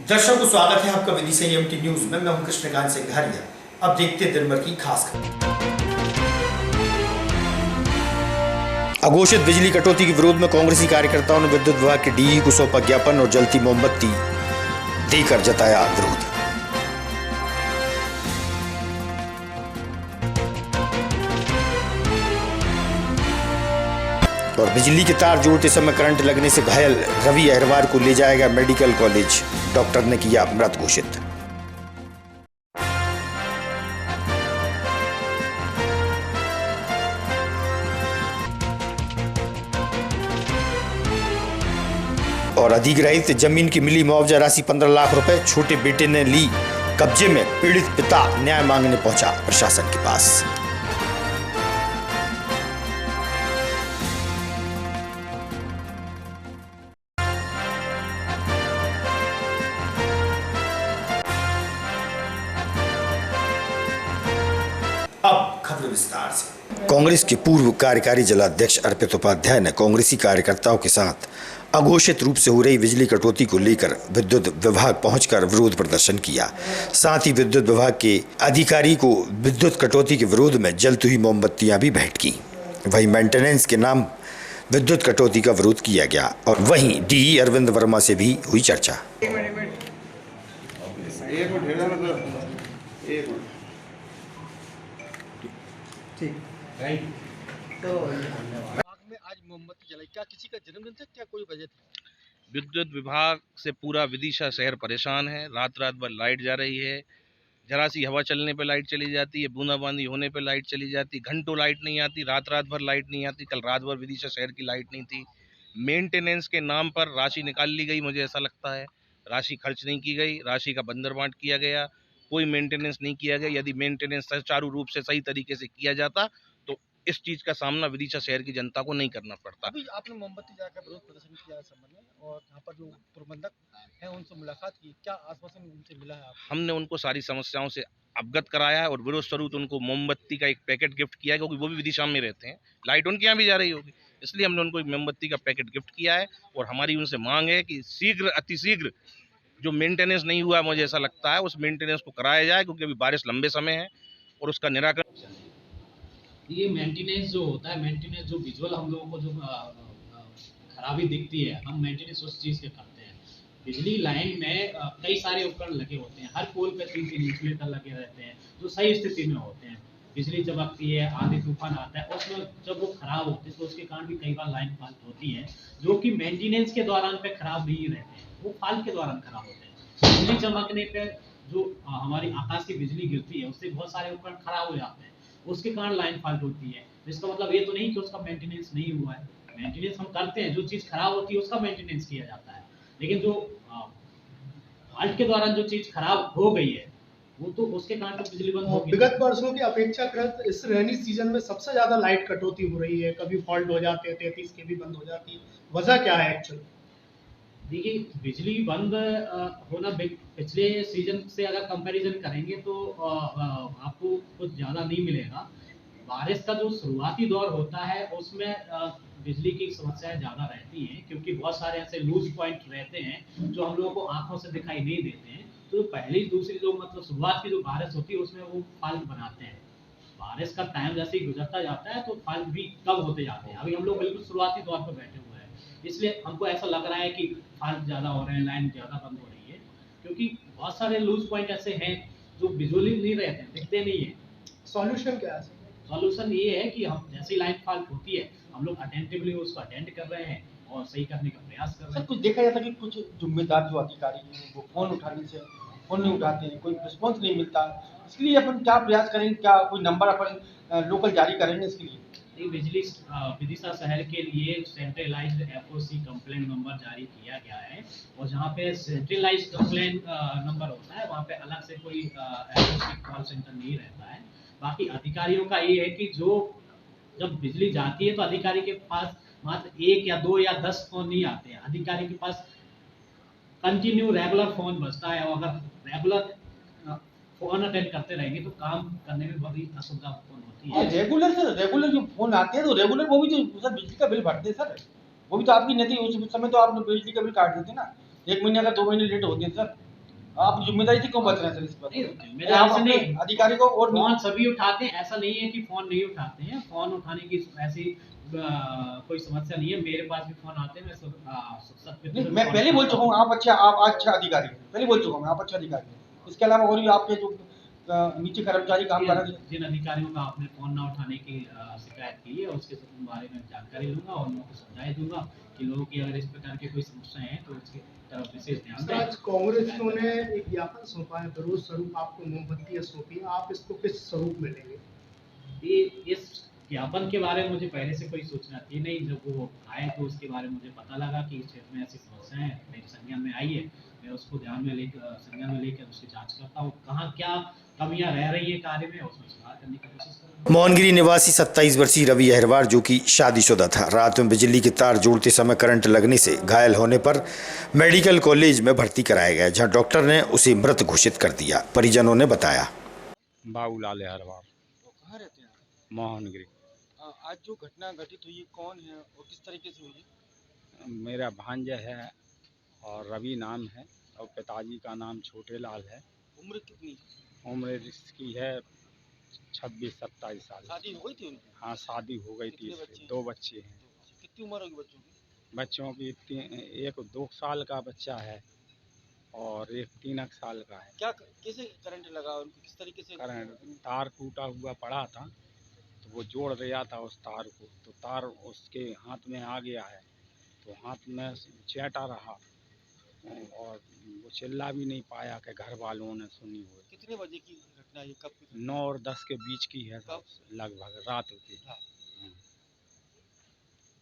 दर्शकों स्वागत है आपका विदिशा एमटी न्यूज में। मैं हूं कृष्णकांत सिंघारिया। अब देखते हैं दिन भर की खास खबर। अघोषित बिजली कटौती के विरोध में कांग्रेसी कार्यकर्ताओं ने विद्युत विभाग के डीई को सौंपा ज्ञापन और जलती मोमबत्ती देकर जताया विरोध। और बिजली के तार जोड़ते समय करंट लगने से घायल रवि अहरवार को ले जाएगा मेडिकल कॉलेज, डॉक्टर ने किया मृत घोषित। और अधिग्रहित जमीन की मिली मुआवजा राशि 15 लाख रुपए, छोटे बेटे ने ली कब्जे में, पीड़ित पिता न्याय मांगने पहुंचा प्रशासन के पास। अब खबर विस्तार से। कांग्रेस के पूर्व कार्यकारी जिलाध्यक्ष अर्पित उपाध्याय ने कांग्रेसी कार्यकर्ताओं के साथ अघोषित रूप से हो रही बिजली कटौती को लेकर विद्युत विभाग पहुंचकर विरोध प्रदर्शन किया। साथ ही विद्युत विभाग के अधिकारी को विद्युत कटौती के विरोध में जलती हुई मोमबत्तियां भी भेंट की। वहीं मेंटेनेंस के नाम विद्युत कटौती का विरोध किया गया और वहीं डीई अरविंद वर्मा से भी हुई चर्चा। तो में आज मोमबत्ती जलाई, क्या किसी का जन्मदिन था, क्या कोई वजह थी? विद्युत विभाग से पूरा विदिशा शहर परेशान है। रात रात भर लाइट जा रही है, जरा सी हवा चलने पे लाइट चली जाती है, बूंदाबांदी होने पे लाइट चली जाती, घंटों लाइट नहीं आती, रात रात भर लाइट नहीं आती। कल रात भर विदिशा शहर की लाइट नहीं थी। मेंटेनेंस के नाम पर राशि निकाल ली गई, मुझे ऐसा लगता है राशि खर्च नहीं की गई, राशि का बंदरबांट किया गया, कोई मेंटेनेंस नहीं किया गया। यदि मेंटेनेंस सुचारू रूप से सही तरीके से किया जाता तो इस चीज का सामना विदिशा शहर की जनता को नहीं करना पड़ता। अभी आपने मोमबत्ती जाकर विरोध प्रदर्शन किया इस संबंध में, और यहाँ पर जो प्रबंधक हैं उनसे मुलाकात की, क्या आश्वासन उनसे मिला है आपको? हमने उनको सारी समस्याओं से अवगत कराया है और विरोध स्वरूप उनको मोमबत्ती का एक पैकेट गिफ्ट किया है, क्योंकि वो भी विदिशा में रहते हैं, लाइट उनके यहाँ भी जा रही होगी, इसलिए हमने उनको एक मोमबत्ती का पैकेट गिफ्ट किया है। और हमारी उनसे मांग है कि शीघ्र अतिशीघ्र जो मेंटेनेंस नहीं हुआ, मुझे ऐसा लगता है उस मेंटेनेंस को कराया जाए, क्योंकि अभी बारिश लंबे समय है और उसका निराकरण। ये मेंटेनेंस जो होता है, मेंटेनेंस जो विजुअल हम लोगों को जो खराबी दिखती है, हम मेंटेनेंस उस चीज़ के करते हैं। बिजली लाइन में कई सारे उपकरण लगे होते हैं, हर पोल पे 3-3 इंसुलेटर लगे रहते हैं जो सही स्थिति में होते हैं। बिजली चमकती है, आंधी तूफान आता है, उसमें जब वो खराब होते हैं तो उसके कारण भी कई बार लाइन फॉल्ट होती है, जो कि मेंटेनेंस के दौरान पे खराब नहीं रहते हैं, वो फॉल्ट के दौरान खराब होते हैं। बिजली चमकने पे जो हमारी आकाश की बिजली गिरती है उससे बहुत सारे उपकरण खराब हो जाते हैं, उसके कारण लाइन फॉल्ट होती है। इसका मतलब ये तो नहीं कि उसका मेंटेनेंस नहीं हुआ है, मेंटेनेंस हम करते हैं, जो चीज़ खराब होती है उसका मेंटेनेंस किया जाता है, लेकिन जो फॉल्ट के दौरान जो चीज़ खराब हो गई है वो तो उसके कारण तो बिजली बंद होगी। विगत वर्षों की अपेक्षाकृत इस रेनी सीजन में सबसे ज्यादा लाइट कटौती हो रही है, कभी फॉल्ट हो जाते हैं, 33 के भी बंद हो जाती है, वजह क्या है एक्चुअली? देखिए, बिजली बंद होना पिछले सीजन से अगर कंपैरिजन करेंगे तो आपको कुछ ज़्यादा नहीं मिलेगा। बारिश का जो शुरुआती दौर होता है उसमें बिजली की समस्याएं ज़्यादा रहती हैं, क्योंकि बहुत सारे ऐसे लूज पॉइंट रहते हैं जो हम लोगों को आंखों से दिखाई नहीं देते हैं। तो पहली दूसरी जो मतलब शुरुआत की जो बारिश होती है उसमें वो फॉल्ट बनाते हैं। बारिश का टाइम जैसे ही गुजरता जाता है तो फॉल्ट भी कम होते जाते हैं। अभी हम लोग बिल्कुल शुरुआती दौर पर बैठे हुए हैं, इसलिए हमको ऐसा लग रहा है कि फॉल्ट ज़्यादा हो रहे हैं, लाइन ज़्यादा बंद हो रही है, क्योंकि बहुत सारे लूज पॉइंट ऐसे हैं जो विजुअली नहीं रहते हैं, दिखते नहीं है। सॉल्यूशन क्या है? सॉल्यूशन ये है कि हम जैसी लाइन फॉल्ट होती है हम लोग अटेंटिवली उसको अटेंड कर रहे हैं और सही करने का प्रयास कर रहे सर हैं। कुछ देखा जाता है कि कुछ जिम्मेदार जो अधिकारी हैं वो फोन नहीं उठाते हैं, कोई रिस्पॉन्स नहीं मिलता, इसके लिए अपन क्या प्रयास करेंगे, क्या कोई नंबर अपन लोकल जारी करेंगे इसके लिए? बिजली विदिशा शहर के लिए सेंट्रलाइज्ड एफओसी कंप्लेंट नंबर जारी किया गया है, और जहाँ पे सेंट्रलाइज्ड कंप्लेंट नंबर होता है वहाँ पे अलग से कोई एफओसी कॉल सेंटर नहीं रहता है। बाकी अधिकारियों का ये है कि जो जब बिजली जाती है तो अधिकारी के पास मात्र 1 या 2 या 10 फोन नहीं आते हैं, अधिकारी के पास कंटिन्यू रेगुलर फोन बजता है, और अगर रेगुलर फोन अटेंड करते रहेंगे तो काम करने में बड़ी असुविधा उत्पन्न होती है। रेगुलर जो फोन आते हैं तो रेगुलर वो भी तो सर बिजली का बिल भरते हैं सर, वो भी तो आपकी नहीं थी, उस समय तो आप बिजली का बिल काट देते ना, 1 महीने अगर 2 महीने लेट होते हैं सर। आप जिम्मेदारी से क्यों बच रहे हैं सर इस पर? नहीं, जिम्मेदारी से नहीं, अधिकारी को और फोन सभी उठाते हैं, ऐसा नहीं है कि फोन नहीं उठाते हैं। फोन उठाने की ऐसी कोई समस्या नहीं है, मेरे पास भी फोन आते हैं। नहीं, मैं पहले बोल चुका हूँ आप अच्छा अधिकारी हैं, पहले बोल चुका हूँ आप अच्छा अधिकारी हैं। इसके अलावा और भी आपके जो नीचे कर्मचारी काम कर रहे हैं, जिन अधिकारियों का आपने फोन ना उठाने की शिकायत की है, उसके बारे में जानकारी लूंगा और उनको समझाई दूंगा कि लोगों की अगर इस प्रकार की कोई समस्याएं हैं तो इसकी तरफ विशेष ध्यान सर, दें। आज कांग्रेसियों ने एक ज्ञापन सौंपा है, विरोध स्वरूप आपको मोमबत्तियां सौंपी, आप इसको किस स्वरूप में लेंगे? ये इस ज्ञापन के बारे में मुझे पहले से कोई सूचना थी नहीं। जब वो आए तो उसके बारे में मुझे पता लगा कि इस क्षेत्र में ऐसी समस्याएं मेरे संज्ञान में आई है। मैं उसको संज्ञान में लेकर उसकी जांच करता हूँ, कहाँ क्या कमियां रह रही है कार्य में, उसमें सुधार करने की कोशिश करूँगा। मोहनगिरी निवासी 27 वर्षीय रवि अहरवार, जो कि शादीशुदा था, रात में बिजली के तार जोड़ते समय करंट लगने से घायल होने पर मेडिकल कॉलेज में भर्ती कराया गया, जहां डॉक्टर ने उसे मृत घोषित कर दिया। परिजनों ने बताया। बाबूलाल अहरवार, तो कहाँ रहते हैं आप? मोहनगिरी। आज जो घटना घटित हुई है कौन है और किस तरीके से हुई है? मेरा भांजा है और रवि नाम है और पिताजी का नाम छोटे लाल है। उम्र कितनी है? उम्र इसकी है 26-27 साल। शादी हो गई थी उनकी? हाँ, शादी हो गई थी, कितने इसके बच्चे? 2 बच्चे हैं। कितनी उम्र होगी बच्चों की? बच्चों की एक 2 साल का बच्चा है और एक 3 साल का है। क्या कैसे करंट लगा उनको, किस तरीके से? करंट तार टूटा हुआ पड़ा था तो वो जोड़ दिया था उस तार को, तो तार उसके हाथ में आ गया है, तो हाथ में चेटा रहा और वो चिल्ला भी नहीं पाया कि घर वालों ने सुनी हो। कितने बजे की घटना है, कब की? 9 और 10 के बीच की है, कब? लगभग रात की। हाँ।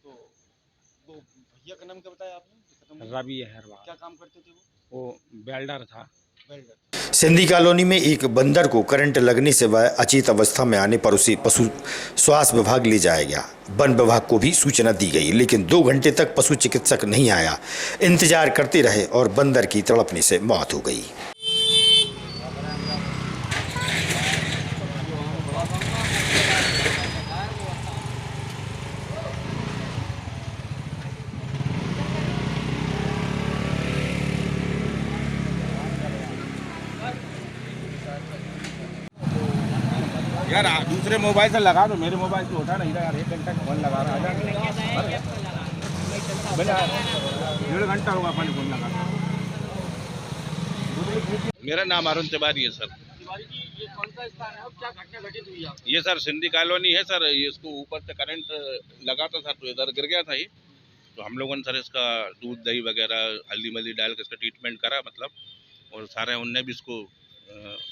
तो वो भैया का नाम क्या बताया आपने जो खत्म हुआ? रवि अहरवार। क्या काम करते थे वो? वो वेल्डर था। वेल्डर। सिंधी कॉलोनी में एक बंदर को करंट लगने से वह अचेत अवस्था में आने पर उसे पशु स्वास्थ्य विभाग ले जाया गया। वन विभाग को भी सूचना दी गई, लेकिन 2 घंटे तक पशु चिकित्सक नहीं आया। इंतजार करते रहे और बंदर की तड़पने से मौत हो गई। यार दूसरे मोबाइल से लगा दो, मेरे मोबाइल से उठा नहीं रहा यार। 1 घंटा का फोन लगा रहा है, 1.5 घंटा होगा अपन फोन लगा। मेरा नाम अरुण तिवारी है सर। तिवारी जी, ये कौन सा स्थान है और क्या घटना घटित हुई है? ये सर सिंधी कॉलोनी है सर। ये इसको ऊपर से करंट लगा था सर, तो इधर गिर गया था ये। तो हम लोगों ने सर इसका दूध दही वगैरह हल्दी मल्दी डाल के इसका ट्रीटमेंट करा, मतलब, और सारे उनने भी इसको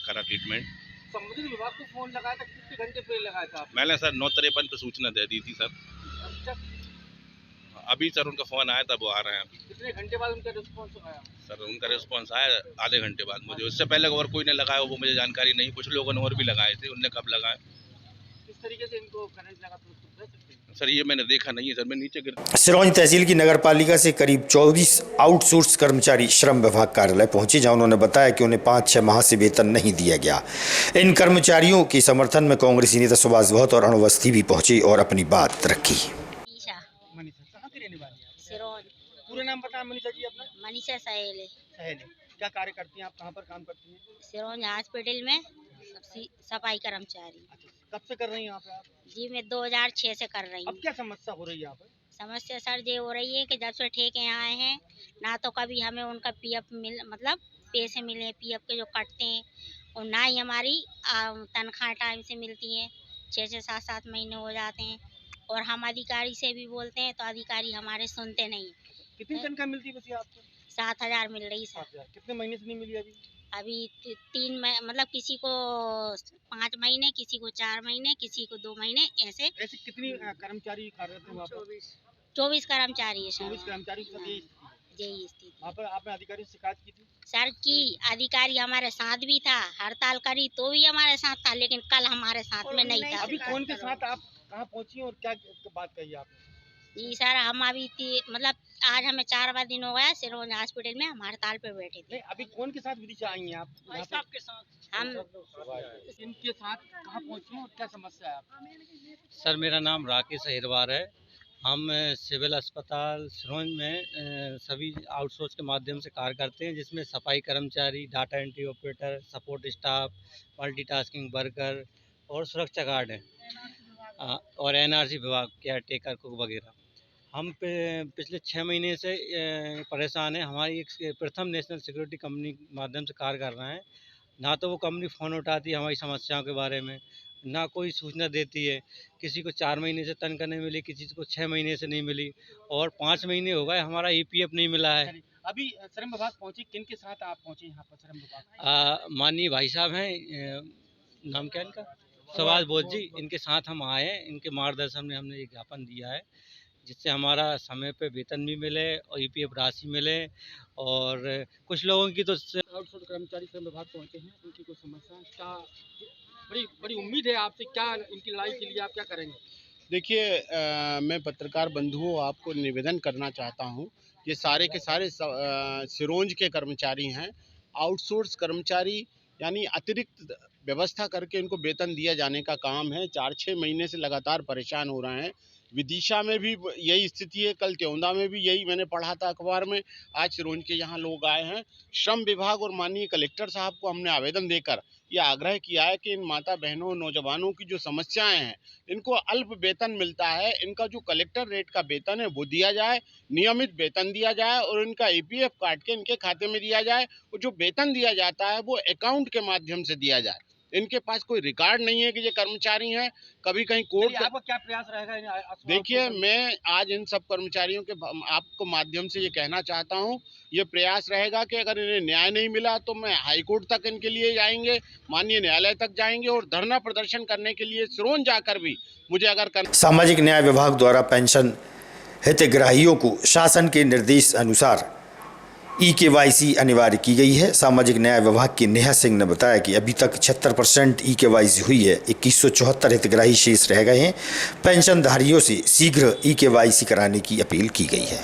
करा ट्रीटमेंट। संबंधित विभाग को फोन लगाया था, कितने घंटे पहले लगाया था आपने? मैंने सर 9:53 पे सूचना दे दी थी सर। अच्छा, अभी सर उनका फ़ोन आया था, वो आ रहे हैं अभी। कितने घंटे बाद उनका रिस्पॉन्स आया? सर उनका रिस्पॉन्स आया आधे घंटे बाद। मुझे उससे पहले और कोई ने लगाया वो मुझे जानकारी नहीं। कुछ लोगों ने और भी लगाए थे, उनने कब लगाए। किस तरीके से इनको करंट लगा तो उसको बता सकते हैं? सर ये मैंने देखा नहीं है सर, मैं नीचे गिर। सिरौंज तहसील की नगर पालिका से करीब 24 आउटसोर्स कर्मचारी श्रम विभाग कार्यालय पहुंचे, जहां उन्होंने बताया कि उन्हें 5-6 माह से वेतन नहीं दिया गया। इन कर्मचारियों के समर्थन में कांग्रेसी नेता सुभाष भौत और अणुवस्थी भी पहुंचे और अपनी बात रखी। मनीषा, कहाँ की रहने वाली है? सिरौंज। पूरा नाम बताया मनीषा जी अपना? मनीषा सहेले। सहेली। क्या कार्य करती हैं आप, कहाँ पर काम करती हैं? सिरौंज हॉस्पिटल में सफाई कर्मचारी। अच्छा, कब से कर रही हैं यहाँ पे आप? जी मैं 2006 से कर रही अब हूँ। क्या समस्या हो रही है यहाँ पर? समस्या सर ये हो रही है कि जब से ठेके आए हैं ना तो कभी हमें उनका पीएफ मतलब पैसे मिले, पीएफ के जो कटते हैं, और ना ही हमारी तनख्वाह टाइम से मिलती है। 6-6, 7-7 महीने हो जाते हैं और हम अधिकारी से भी बोलते हैं तो अधिकारी हमारे सुनते नहीं। कितनी तनख्वाह मिलती है वैसे आपको? 7,000 मिल रही सर। 7,000। कितने महीने से नहीं मिली अभी? अभी 3 मतलब किसी को 5 महीने, किसी को 4 महीने, किसी को 2 महीने, ऐसे। ऐसे कितनी कर्मचारी कार्यरत है वहाँ पर? 24 कर्मचारी है सर। 24 कर्मचारी के साथ यही स्थिति है। यही स्थिति वहाँ पर आपने अधिकारी से शिकायत की थी? सर की। अधिकारी हमारे साथ भी था, हड़ताल करी तो भी हमारे साथ था, लेकिन कल हमारे साथ में नहीं था। अभी कौन के साथ आप कहाँ पहुँची और क्या बात कही आपने? जी सर, हम अभी मतलब आज हमें 4वां दिन हो गया सिरौंज हॉस्पिटल में हम हड़ताल पे बैठे थे। नहीं, अभी कौन के साथ विदिशा आई हैं आप? के साथ हम इनके साथ कहाँ पहुँची और क्या समस्या है आप? सर मेरा नाम राकेश अहिरवार है हम सिविल अस्पताल सिरोंज में सभी आउटसोर्स के माध्यम से कार्य करते हैं, जिसमें सफाई कर्मचारी, data entry operator, support staff, multitasking worker और सुरक्षा गार्ड हैं, और एनआरसी विभाग, केयर टेकर, कुक वगैरह। हम पिछले 6 महीने से परेशान हैं। हमारी एक प्रथम नेशनल सिक्योरिटी कंपनी के माध्यम से कार्य कर रहे हैं। ना तो वो कंपनी फ़ोन उठाती है हमारी समस्याओं के बारे में, ना कोई सूचना देती है। किसी को 4 महीने से तनख्वाह नहीं मिली, किसी को 6 महीने से नहीं मिली, और 5 महीने हो गए हमारा ईपीएफ नहीं मिला है। अभी श्रम विभाग पहुंचे, किन के साथ आप पहुंचे यहाँ पर श्रम विभाग? माननीय भाई साहब हैं, नाम क्या इनका, सवाज बोध जी, इनके साथ हम आए हैं। इनके मार्गदर्शन में हमने ये ज्ञापन दिया है, जिससे हमारा समय पे वेतन भी मिले और ईपीएफ राशि मिले। और कुछ लोगों की तो आउटसोर्स कर्मचारी श्रम विभाग पहुंचे हैं, उनकी कोई समस्या है क्या? बड़ी उम्मीद है आपसे, क्या इनकी लड़ाई के लिए आप क्या करेंगे? देखिए, मैं पत्रकार बंधुओं आपको निवेदन करना चाहता हूं, ये सारे के सारे सिरोंज के कर्मचारी हैं। आउटसोर्स कर्मचारी यानी अतिरिक्त व्यवस्था करके इनको वेतन दिया जाने का काम है। 4-6 महीने से लगातार परेशान हो रहे हैं। विदिशा में भी यही स्थिति है, कल त्योंदा में भी यही मैंने पढ़ा था अखबार में। आज सिरोंज के यहाँ लोग आए हैं। श्रम विभाग और माननीय कलेक्टर साहब को हमने आवेदन देकर ये आग्रह किया है कि इन माता बहनों, नौजवानों की जो समस्याएं हैं, इनको अल्प वेतन मिलता है, इनका जो कलेक्टर रेट का वेतन है वो दिया जाए, नियमित वेतन दिया जाए, और इनका ईपीएफ काट के इनके खाते में दिया जाए। और जो वेतन दिया जाता है वो अकाउंट के माध्यम से दिया जाए। इनके पास कोई रिकॉर्ड नहीं है कि ये कर्मचारी हैं। कभी कहीं कोर्ट, आपका क्या प्रयास रहेगा? देखिए, मैं आज इन सब कर्मचारियों के आपको माध्यम से ये कहना चाहता हूँ, ये प्रयास रहेगा कि अगर इन्हें न्याय नहीं मिला तो मैं हाईकोर्ट तक इनके लिए जाएंगे, माननीय न्यायालय तक जाएंगे, और धरना प्रदर्शन करने के लिए सिरोंज जाकर भी मुझे अगर सामाजिक न्याय विभाग द्वारा पेंशन हितग्राहियों को शासन के निर्देश अनुसार ई-केवाईसी अनिवार्य की गई है। सामाजिक न्याय विभाग की नेहा सिंह ने बताया कि अभी तक 76% ई-केवाईसी हुई है, 2174 हितग्राही शेष रह गए हैं। पेंशनधारियों से शीघ्र ई-केवाईसी कराने की अपील की गई है।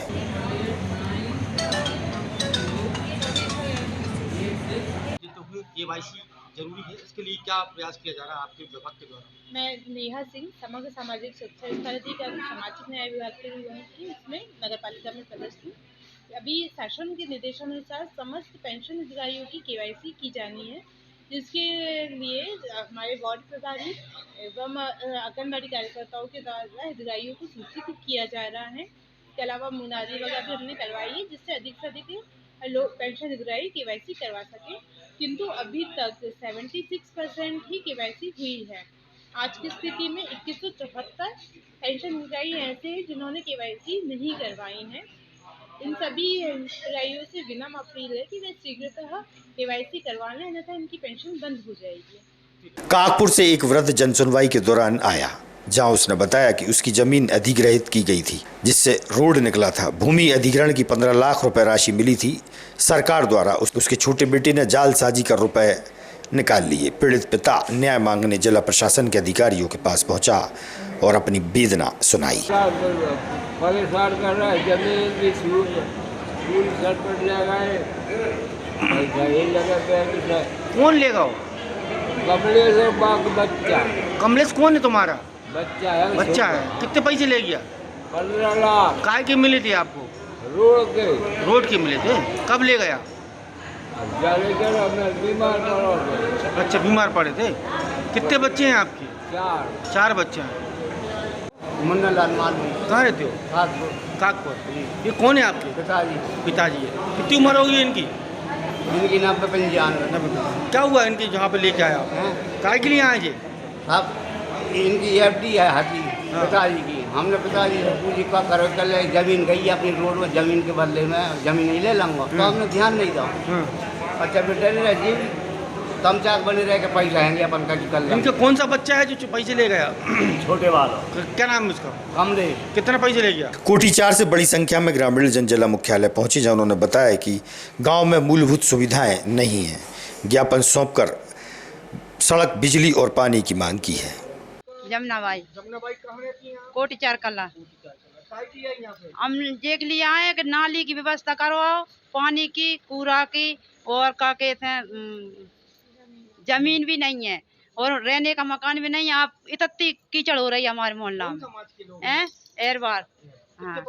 केवाईसी जरूरी है, इसके लिए क्या प्रयास किया जा रहा है आपके विभाग के द्वारा? मैं नेहा सिंह, समग्र सामाजिक सुरक्षा अधिकारी सामाजिक न्याय विभाग की इसमें नगर पालिका में सदस्य हूँ। अभी शासन के निर्देशानुसार समस्त पेंशन हितग्राहियों की केवाईसी की जानी है, जिसके लिए हमारे वार्ड प्रभारी एवं आंगनबाड़ी कार्यकर्ताओं के द्वारा हितग्राहियों को सूचित किया जा रहा है। इसके अलावा मुनादी वगैरह भी हमने करवाई है, जिससे अधिक से अधिक लोग पेंशन हितग्राही केवाईसी करवा सकें। किंतु अभी तक 76% ही केवाईसी हुई है। आज की स्थिति में 2174 पेंशन हितग्राही ऐसे हैं जिन्होंने केवाईसी नहीं करवाई है। इन सभी हितग्राहियों से विनम्र अपील है कि वे शीघ्रतः केवाईसी करवा लें, अन्यथा इनकी पेंशन बंद हो जाएगी। कागपुर से एक वृद्ध जनसुनवाई के दौरान आया, जहां उसने बताया कि उसकी जमीन अधिग्रहित की गई थी, जिससे रोड निकला था। भूमि अधिग्रहण की 15 लाख रुपए राशि मिली थी सरकार द्वारा। उसके छोटे बेटे ने जालसाजी कर रुपए निकाल लिए। पीड़ित पिता न्याय मांगने जिला प्रशासन के अधिकारियों के पास पहुंचा और अपनी वेदना सुनाई। परेशान कर रहा है, जमीन की पूरी सर पर लगाए। कौन लेगा? कमलेश बाग बच्चा। कमलेश कौन है तुम्हारा? बच्चा है। बच्चा है। कितने पैसे ले गया? 15 लाख। काय के मिले थे आपको? रोड के मिले थे। कब ले गया? जाने के मैं बीमार पड़ा। अच्छा, बीमार पड़े थे। कितने बच्चे हैं आपके? 4 बच्चे हैं। मुन्ना लाल मालवी। कहाँ रहते हो? कागपुर। ये कौन है आपके? पिताजी है। कितनी उम्र होगी इनकी? इनकी 90-95। क्या हुआ इनकी जहाँ पे लेके आया? काय के लिए आए जी? अब इनकी एफडी है हटी पिताजी की। हमने पिताजी से पूछी क्या करो, कल जमीन गई अपनी रोड में, जमीन के बदले में जमीन नहीं ले लूँगा। तो हमने ध्यान नहीं दिया। अच्छा बेटे रहे जी, तमचाक बने रहे के पैसा आएंगे अपन कर लेंगे। इनका कौन सा बच्चा है जो पैसे ले गया? छोटे वाला। क्या नाम है उसका? कमलेश। कितना पैसे ले गया? कोठी 4 से बड़ी संख्या में ग्रामीण जन जिला मुख्यालय पहुंचे, जहां उन्होंने बताया कि गांव में मूलभूत सुविधाएं नहीं हैं। ज्ञापन सौंपकर सड़क, बिजली और पानी की मांग की है। जमुनाबाई कहाँ रहती हैं? कोटी 4 कला। काय की है यहाँ पे? हम देख लिए आए कि नाली की व्यवस्था करवाओ, पानी की, कूड़ा की, और क्या कहते हैं जमीन भी नहीं है और रहने का मकान भी नहीं है। आप इतनी कीचड़ हो रही है हमारे मोहल्ला में। एरवार। हाँ,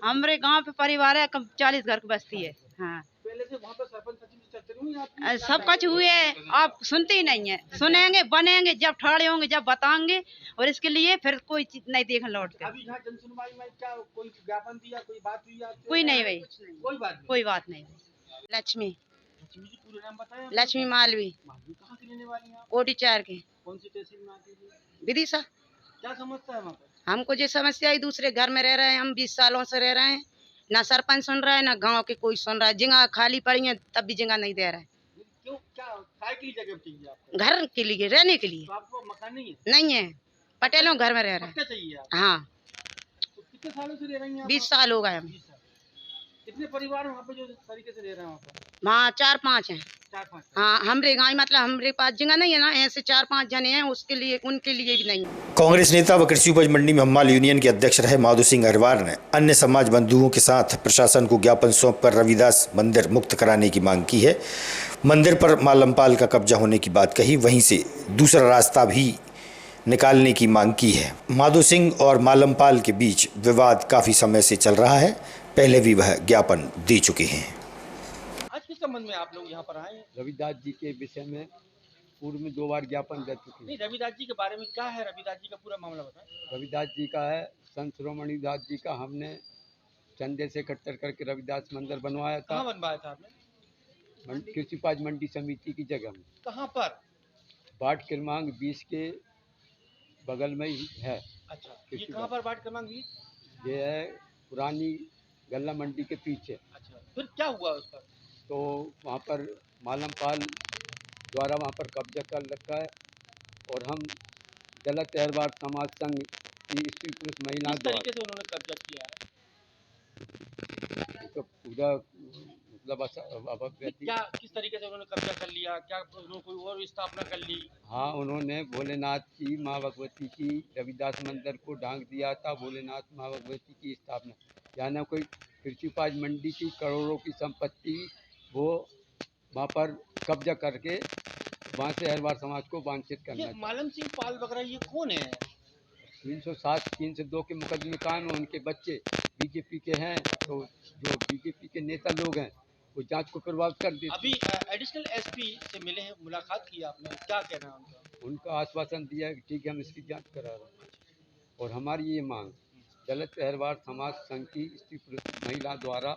हमारे गांव पे परिवार है, 40 घर की बस्ती है। हाँ, पहले से वहाँ पे सरपंच सचिव की चर्चा नहीं हुई आपकी? सब कुछ हुए, आप सुनते ही नहीं है। सुनेंगे बनेंगे जब ठाड़े होंगे, जब बताएंगे, और इसके लिए फिर कोई चीज नहीं देखा लौट के। अभी यहाँ जनसुनवाई में क्या कोई ज्ञापन दिया, कोई बात हुई आपसे? कोई नहीं भाई, कोई बात नहीं। लक्ष्मी लक्ष्मी जी पूरा नाम बताया? लक्ष्मी मालवी, कहाँ की रहने वाली हैं आप? ओडी 4 की। कौन सी तहसील में आती है? विदिशा। क्या समस्या है वहाँ पे? हमको जो समस्या है, दूसरे घर में रह रहे हैं, हम 20 सालों से रह रहे हैं, ना सरपंच सुन रहा है, ना गांव के कोई सुन रहा है। जगह खाली पड़ी है, तब भी जगह नहीं दे रहा है। क्यों, क्या काय के लिए जगह चाहिए आपको? घर के लिए, रहने के लिए। तो आपको मकान नहीं है? नहीं है, पटेलों घर में रह रहे हैं। क्या चाहिए आपको? हाँ, तो कितने सालों से रह रही हैं? 20 साल हो गए हम। कितने परिवार वहाँ पे जो तरीके से रह रहे हैं वहाँ पे? वहाँ 4-5 हैं। 4-5। हाँ, हमरे गाँव मतलब हमरे पास जगह नहीं है ना, ऐसे 4-5 जने हैं, उसके लिए उनके लिए भी नहीं है। कांग्रेस नेता व कृषि उपज मंडी में हम्माल यूनियन के अध्यक्ष रहे माधो सिंह अहिरवार ने अन्य समाज बंधुओं के साथ प्रशासन को ज्ञापन सौंपकर रविदास मंदिर मुक्त कराने की मांग की है। मंदिर पर मालमपाल का कब्जा होने की बात कही, वहीं से दूसरा रास्ता भी निकालने की मांग की है। माधो सिंह और मालमपाल के बीच विवाद काफी समय से चल रहा है, पहले भी वह ज्ञापन दे चुके हैं। आज किस संबंध में आप लोग यहाँ पर आए हैं? रविदास जी के विषय में पूर्व में 2 बार ज्ञापन दे चुके हैं। नहीं, रविदास जी के बारे में क्या है? रविदास जी का पूरा मामला बताएं। रविदास जी का है, संत शिरोमणि दास जी का हमने चंदे से इकट्ठा करके रविदास मंदिर बनवाया था। कहाँ बनवाया था आपने? कृषि उपज मंडी समिति की जगह में। कहाँ पर? वार्ड क्रमांक 20 के बगल में ही है। अच्छा, ये कहाँ पर वार्ड क्रमांक 20? ये है पुरानी गल्ला मंडी के पीछे। अच्छा, फिर क्या हुआ उस पर? तो वहाँ पर मालमपाल द्वारा वहाँ पर कब्जा कर रखा है, और हम दलित अहिरवार समाज संघ की स्त्री पुरुष महिला किस तरीके से उन्होंने कब्जा किया है? तो पूरा मतलब क्या किस तरीके से उन्होंने कब्जा कर लिया? क्या उन्होंने कोई और स्थापना कर ली? हाँ, उन्होंने भोलेनाथ की माँ भगवती की रविदास मंदिर को ढांक दिया था। भोलेनाथ माँ भगवती की स्थापना, यानी कोई कृषि उपज मंडी की करोड़ों की संपत्ति वो वहाँ पर कब्जा करके वहाँ से अहिरवार समाज को वांछित करना। ये मालम सिंह पाल वगैरह ये कौन है? 307 302 के मुकदमे कायम हैं। उनके बच्चे बीजेपी के हैं, तो जो बीजेपी के नेता लोग हैं वो जांच को प्रभावित कर देते। अभी एडिशनल एसपी से मिले हैं, मुलाकात की आपने, क्या कहना है उनका? उनका आश्वासन दिया है कि ठीक है, हम इसकी जांच करा रहे हैं। और हमारी ये मांग दलित अहिरवार समाज संघ की स्त्री पुरुष महिला द्वारा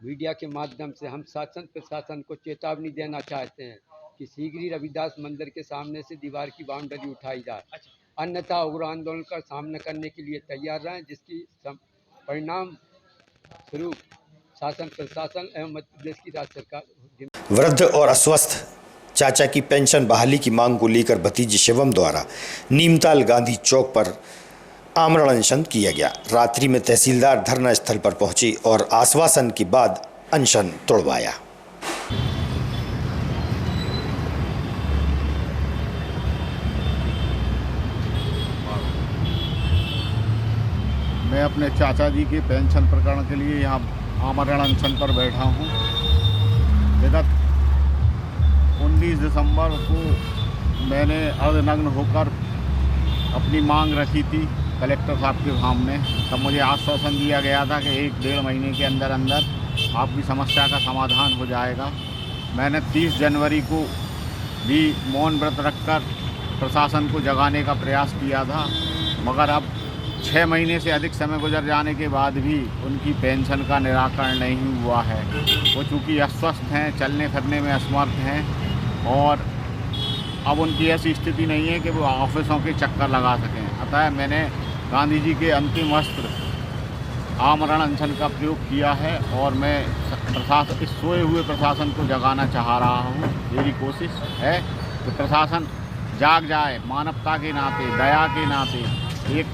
मीडिया के माध्यम से हम शासन प्रशासन को चेतावनी देना चाहते हैं कि शीघ्र ही रविदास मंदिर के सामने से दीवार की बाउंड्री उठाई जाए, अन्यथा उग्र आंदोलन का सामना करने के लिए तैयार रहें, जिसकी परिणाम स्वरूप शासन प्रशासन एवं मध्य प्रदेश की राज्य सरकार। वृद्ध और अस्वस्थ चाचा की पेंशन बहाली की मांग को लेकर भतीजे शिवम द्वारा नीमताल गांधी चौक पर आमरण अनशन किया गया। रात्रि में तहसीलदार धरना स्थल पर पहुंचे और आश्वासन के बाद अनशन तोड़वाया। मैं अपने चाचा जी के पेंशन प्रकरण के लिए यहाँ आमरण अनशन पर बैठा हूँ। विगत 19 दिसंबर को मैंने अर्धनग्न होकर अपनी मांग रखी थी कलेक्टर साहब के सामने। तब मुझे आश्वासन दिया गया था कि 1-1.5 महीने के अंदर अंदर आपकी समस्या का समाधान हो जाएगा। मैंने 30 जनवरी को भी मौन व्रत रखकर प्रशासन को जगाने का प्रयास किया था, मगर अब 6 महीने से अधिक समय गुजर जाने के बाद भी उनकी पेंशन का निराकरण नहीं हुआ है। वो चूँकि अस्वस्थ हैं, चलने फिरने में असमर्थ हैं, और अब उनकी ऐसी स्थिति नहीं है कि वो ऑफिसों के चक्कर लगा सकें। अतः मैंने गांधी जी के अंतिम अस्त्र आमरण अनशन का प्रयोग किया है, और मैं प्रशासन इस सोए हुए प्रशासन को जगाना चाह रहा हूँ। मेरी कोशिश है कि प्रशासन जाग जाए, मानवता के नाते, दया के नाते। एक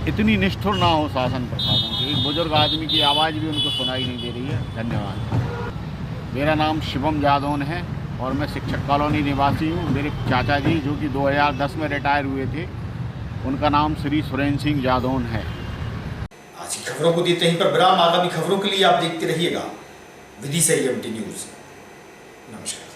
इतनी निष्ठुर ना हो शासन प्रशासन की। एक बुजुर्ग आदमी की आवाज़ भी उनको सुनाई नहीं दे रही है। धन्यवाद। मेरा नाम शिवम जादौन है और मैं शिक्षक कॉलोनी निवासी हूँ। मेरे चाचा जी जो कि 2010 में रिटायर हुए थे, उनका नाम श्री सुरेंद्र सिंह जादौन है। आज की खबरों को देते हैं पर विराम। आगामी खबरों के लिए आप देखते रहिएगा विदिशा EMT न्यूज़। नमस्कार।